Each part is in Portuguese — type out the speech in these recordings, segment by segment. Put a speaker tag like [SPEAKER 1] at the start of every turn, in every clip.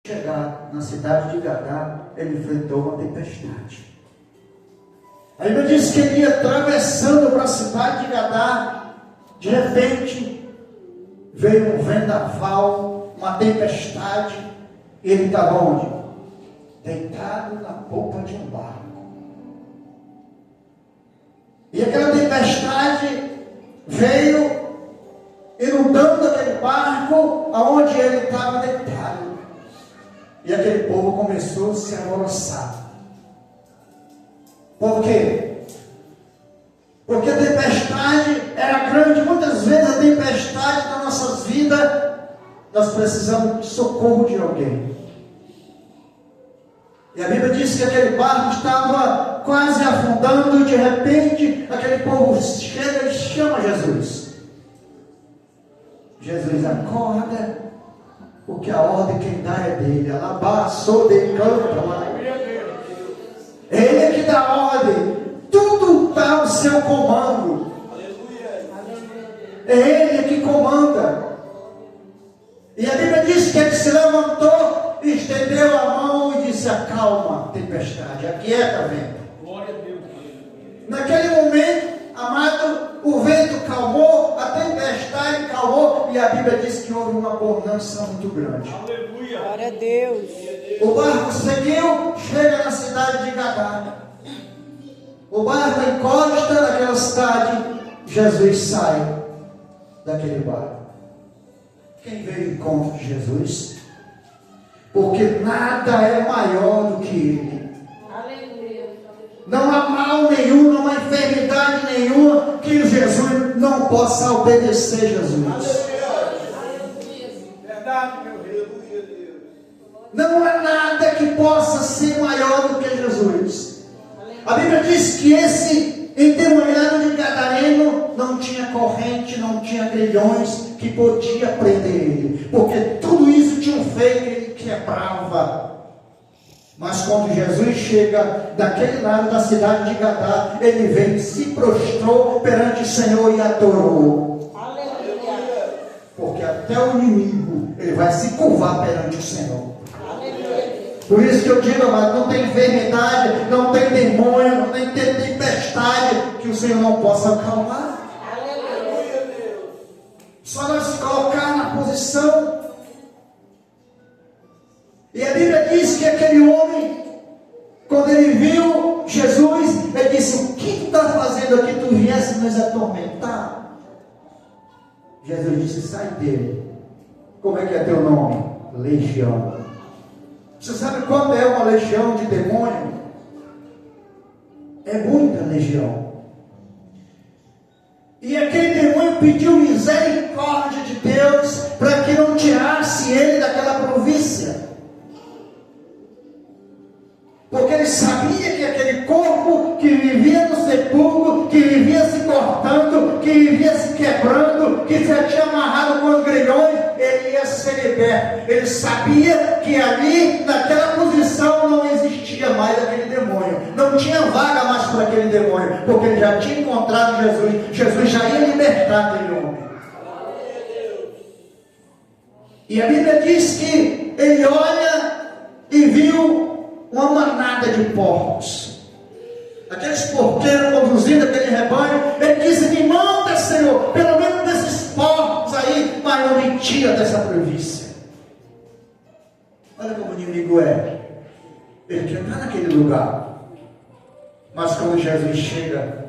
[SPEAKER 1] chegar na cidade de Gadá, ele enfrentou uma tempestade. A Bíblia diz que ele ia atravessando para a cidade de Gadá. De repente, veio um vendaval, uma tempestade, e ele estava onde? Deitado na polpa de um barco. E aquela tempestade veio inundando aquele barco aonde ele estava deitado. E aquele povo começou a se alvoroçar. Por quê? Porque a tempestade era grande. Muitas vezes a tempestade nas nossas vidas, nós precisamos de socorro de alguém. E a Bíblia diz que aquele barco estava quase afundando, e de repente aquele povo chega e chama Jesus. Jesus acorda, porque a ordem quem dá é dele. Alabaçou de canto. Ele é que dá a ordem. Tudo está ao seu comando. É ele que comanda. E a Bíblia diz que ele se levantou, estendeu a mão e disse: acalma, tempestade, aquieta, vento.
[SPEAKER 2] Glória a Deus.
[SPEAKER 1] Naquele momento, amado, o vento calmou, a tempestade calmou, e a Bíblia diz que houve uma bonança muito grande.
[SPEAKER 2] Aleluia.
[SPEAKER 3] Glória a Deus.
[SPEAKER 1] O barco seguiu, chega na cidade de Gadá. O barco encosta naquela cidade. Jesus sai daquele barco. Quem veio em encontro de Jesus? Porque nada é maior do que Ele.
[SPEAKER 3] Aleluia.
[SPEAKER 1] Não há mal nenhum, não há enfermidade nenhuma que Jesus não possa obedecer Jesus.
[SPEAKER 2] Verdade, meu rei. Aleluia, Deus.
[SPEAKER 1] Não há nada que possa ser maior do que Jesus. A Bíblia diz que esse endemoniado de Gadareno não tinha corrente, não tinha grilhões que podia prender ele, porque tudo isso tinha um feio que ele quebrava. Mas quando Jesus chega daquele lado da cidade de Gadá, ele veio, se prostrou perante o Senhor e adorou.
[SPEAKER 3] Aleluia.
[SPEAKER 1] Porque até o inimigo, ele vai se curvar perante o Senhor.
[SPEAKER 3] Aleluia.
[SPEAKER 1] Por isso que eu digo, amado, não tem enfermidade, não tem demônio, não tem tempestade que o Senhor não possa acalmar.
[SPEAKER 3] Aleluia.
[SPEAKER 1] Só nós colocar na posição. E a Bíblia diz que aquele homem, quando ele viu Jesus, ele disse: o que tu está fazendo aqui? Tu viesse nos atormentar? Jesus disse: sai dele. Como é que é teu nome? Legião. Você sabe quanto é uma legião de demônio? É muita legião. E aquele demônio pediu misericórdia de Deus para que não tirasse ele daquela província. Porque ele sabia que aquele corpo que vivia no sepulcro, que vivia se cortando, que vivia se quebrando, que já tinha amarrado com os grilhões, ele ia ser liberto. Ele sabia que ali, naquela posição, não existia mais aquele demônio. Não tinha vaga mais para aquele demônio, porque ele já tinha encontrado Jesus. Jesus já ia libertar aquele homem. E a Bíblia diz que ele olha e viu uma manada de porcos. Aqueles porqueiros conduzindo aquele rebanho. Ele disse: me manda, Senhor, pelo menos desses porcos aí, mas não me tira dessa província. Olha como o inimigo é. Ele quer estar naquele lugar, mas quando Jesus chega,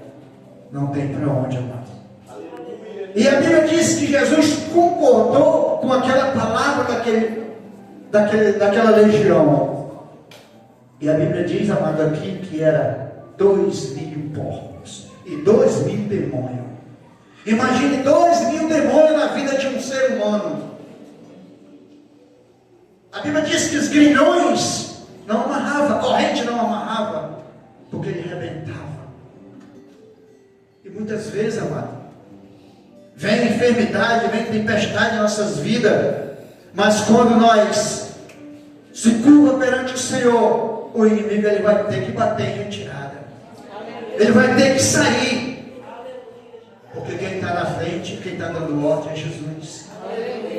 [SPEAKER 1] não tem para onde, amado. E a Bíblia diz que Jesus concordou com aquela palavra daquela legião. E a Bíblia diz, amado, aqui que era 2.000 porcos e 2.000 demônios. Imagine 2.000 demônios na vida de um ser humano. A Bíblia diz que os grilhões não amarrava, a corrente não amarrava, porque ele arrebentava. E muitas vezes, amado, vem enfermidade, vem tempestade em nossas vidas, mas quando nós se curva perante o Senhor, o inimigo ele vai ter que bater em retirada. Ele vai ter que sair. Porque quem está na frente, quem está dando ordem é Jesus.